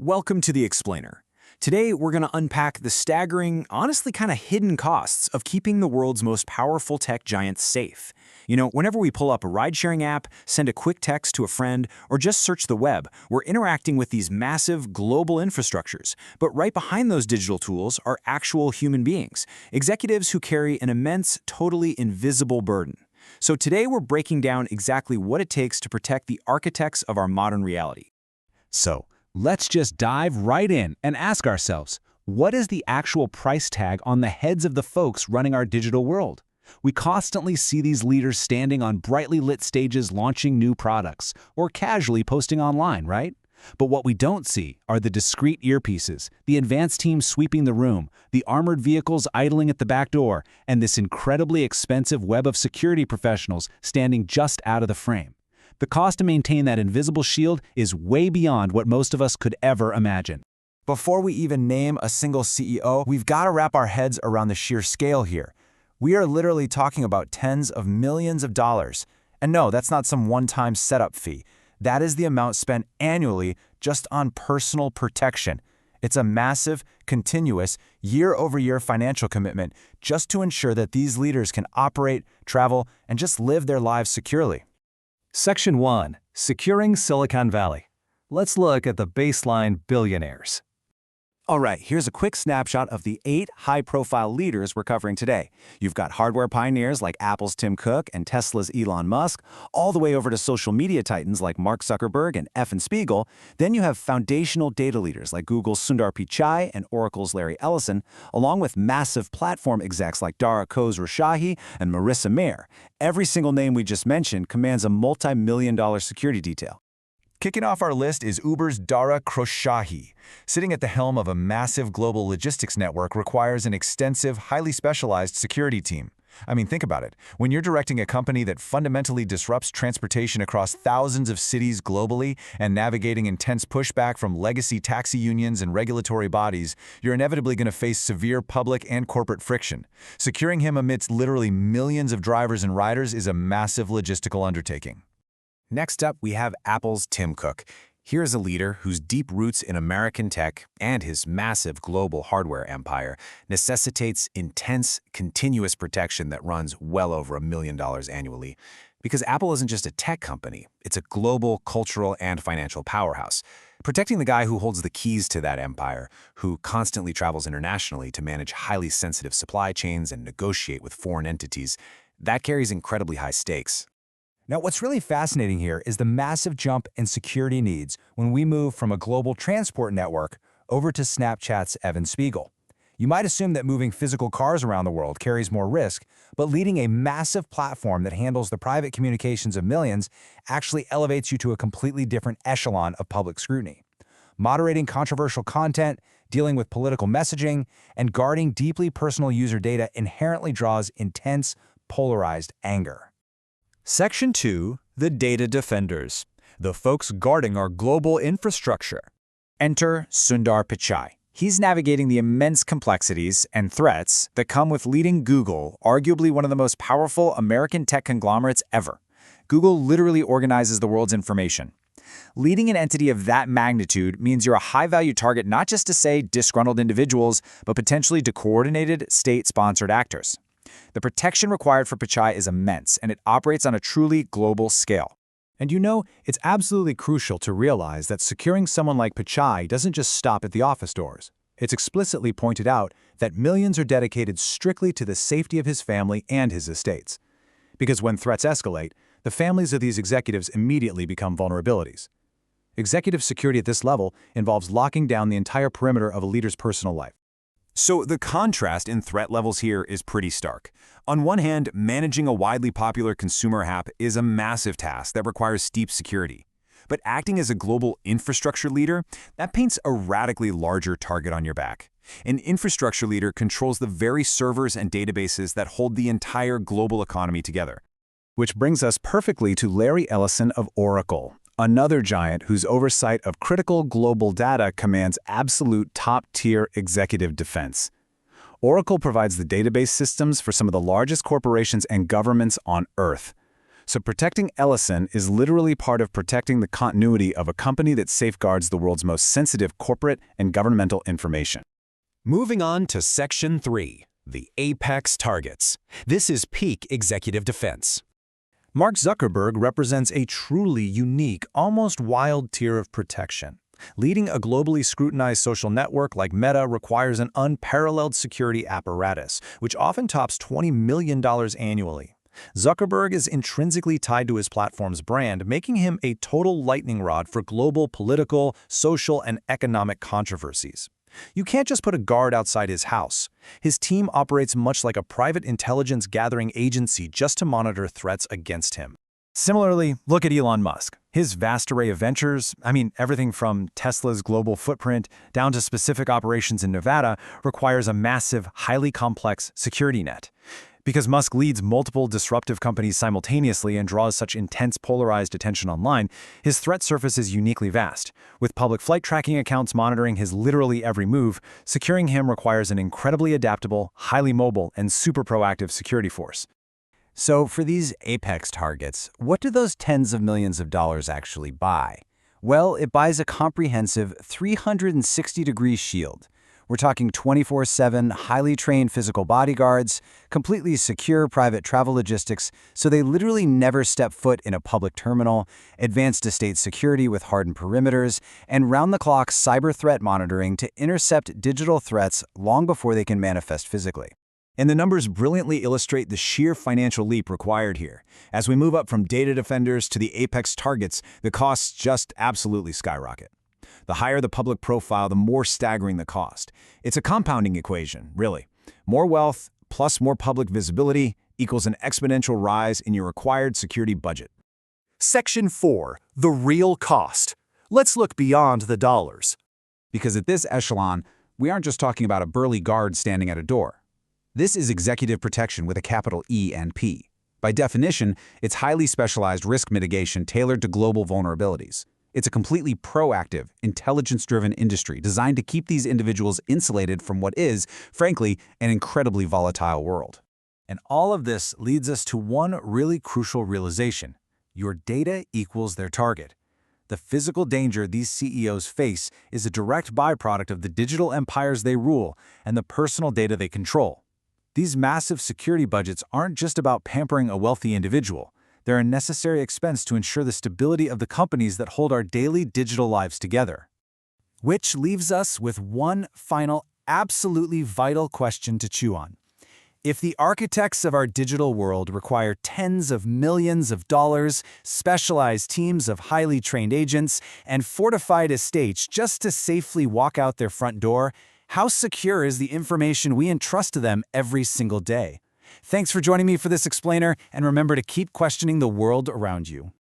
Welcome to The Explainer. Today, we're going to unpack the staggering, honestly kind of hidden costs of keeping the world's most powerful tech giants safe. Whenever we pull up a ride-sharing app, send a quick text to a friend, or just search the web, we're interacting with these massive global infrastructures. But right behind those digital tools are actual human beings, executives who carry an immense, totally invisible burden. So today, we're breaking down exactly what it takes to protect the architects of our modern reality. So, let's just dive right in and ask ourselves, what is the actual price tag on the heads of the folks running our digital world? We constantly see these leaders standing on brightly lit stages launching new products, or casually posting online, right? But what we don't see are the discreet earpieces, the advanced teams sweeping the room, the armored vehicles idling at the back door, and this incredibly expensive web of security professionals standing just out of the frame. The cost to maintain that invisible shield is way beyond what most of us could ever imagine. Before we even name a single CEO, we've got to wrap our heads around the sheer scale here. We are literally talking about tens of millions of dollars. And no, that's not some one-time setup fee. That is the amount spent annually just on personal protection. It's a massive, continuous, year-over-year financial commitment just to ensure that these leaders can operate, travel, and just live their lives securely. Section 1. Securing Silicon Valley. Let's look at the baseline billionaires. All right, here's a quick snapshot of the 8 high-profile leaders we're covering today. You've got hardware pioneers like Apple's Tim Cook and Tesla's Elon Musk, all the way over to social media titans like Mark Zuckerberg and F. Spiegel. Then you have foundational data leaders like Google's Sundar Pichai and Oracle's Larry Ellison, along with massive platform execs like Dara Khosrowshahi and Marissa Mayer. Every single name we just mentioned commands a multi-million-dollar security detail. Kicking off our list is Uber's Dara Khosrowshahi. Sitting at the helm of a massive global logistics network requires an extensive, highly specialized security team. I mean, think about it. When you're directing a company that fundamentally disrupts transportation across thousands of cities globally and navigating intense pushback from legacy taxi unions and regulatory bodies, you're inevitably going to face severe public and corporate friction. Securing him amidst literally millions of drivers and riders is a massive logistical undertaking. Next up, we have Apple's Tim Cook. Here's a leader whose deep roots in American tech and his massive global hardware empire necessitates intense, continuous protection that runs well over $1 million annually. Because Apple isn't just a tech company, it's a global, cultural, and financial powerhouse. Protecting the guy who holds the keys to that empire, who constantly travels internationally to manage highly sensitive supply chains and negotiate with foreign entities, that carries incredibly high stakes. Now, what's really fascinating here is the massive jump in security needs when we move from a global transport network over to Snapchat's Evan Spiegel. You might assume that moving physical cars around the world carries more risk, but leading a massive platform that handles the private communications of millions actually elevates you to a completely different echelon of public scrutiny. Moderating controversial content, dealing with political messaging, and guarding deeply personal user data inherently draws intense, polarized anger. Section 2. The Data Defenders. The folks guarding our global infrastructure. Enter Sundar Pichai. He's navigating the immense complexities and threats that come with leading Google, arguably one of the most powerful American tech conglomerates ever. Google literally organizes the world's information. Leading an entity of that magnitude means you're a high-value target not just to, say, disgruntled individuals, but potentially to coordinated, state-sponsored actors. The protection required for Pichai is immense, and it operates on a truly global scale. And it's absolutely crucial to realize that securing someone like Pichai doesn't just stop at the office doors. It's explicitly pointed out that millions are dedicated strictly to the safety of his family and his estates. Because when threats escalate, the families of these executives immediately become vulnerabilities. Executive security at this level involves locking down the entire perimeter of a leader's personal life. So the contrast in threat levels here is pretty stark. On one hand, managing a widely popular consumer app is a massive task that requires steep security. But acting as a global infrastructure leader, that paints a radically larger target on your back. An infrastructure leader controls the very servers and databases that hold the entire global economy together. Which brings us perfectly to Larry Ellison of Oracle, another giant whose oversight of critical global data commands absolute top-tier executive defense. Oracle provides the database systems for some of the largest corporations and governments on Earth. So protecting Ellison is literally part of protecting the continuity of a company that safeguards the world's most sensitive corporate and governmental information. Moving on to Section 3, the apex targets. This is peak executive defense. Mark Zuckerberg represents a truly unique, almost wild tier of protection. Leading a globally scrutinized social network like Meta requires an unparalleled security apparatus, which often tops $20 million annually. Zuckerberg is intrinsically tied to his platform's brand, making him a total lightning rod for global political, social, and economic controversies. You can't just put a guard outside his house. His team operates much like a private intelligence gathering agency just to monitor threats against him. Similarly, look at Elon Musk. His vast array of ventures, everything from Tesla's global footprint down to specific operations in Nevada, requires a massive, highly complex security net. Because Musk leads multiple disruptive companies simultaneously and draws such intense polarized attention online, his threat surface is uniquely vast. With public flight tracking accounts monitoring his literally every move, securing him requires an incredibly adaptable, highly mobile, and super proactive security force. So for these apex targets, what do those tens of millions of dollars actually buy? Well, it buys a comprehensive 360-degree shield. We're talking 24/7, highly trained physical bodyguards, completely secure private travel logistics, so they literally never step foot in a public terminal, advanced estate security with hardened perimeters, and round-the-clock cyber threat monitoring to intercept digital threats long before they can manifest physically. And the numbers brilliantly illustrate the sheer financial leap required here. As we move up from data defenders to the apex targets, the costs just absolutely skyrocket. The higher the public profile, the more staggering the cost. It's a compounding equation, really. More wealth plus more public visibility equals an exponential rise in your required security budget. Section 4. The real cost. Let's look beyond the dollars. Because at this echelon, we aren't just talking about a burly guard standing at a door. This is executive protection with a capital E and P. By definition, it's highly specialized risk mitigation tailored to global vulnerabilities. It's a completely proactive, intelligence-driven industry designed to keep these individuals insulated from what is, frankly, an incredibly volatile world. And all of this leads us to one really crucial realization. Your data equals their target. The physical danger these CEOs face is a direct byproduct of the digital empires they rule and the personal data they control. These massive security budgets aren't just about pampering a wealthy individual. They're a necessary expense to ensure the stability of the companies that hold our daily digital lives together. Which leaves us with one final, absolutely vital question to chew on. If the architects of our digital world require tens of millions of dollars, specialized teams of highly trained agents, and fortified estates just to safely walk out their front door, how secure is the information we entrust to them every single day? Thanks for joining me for this explainer, and remember to keep questioning the world around you.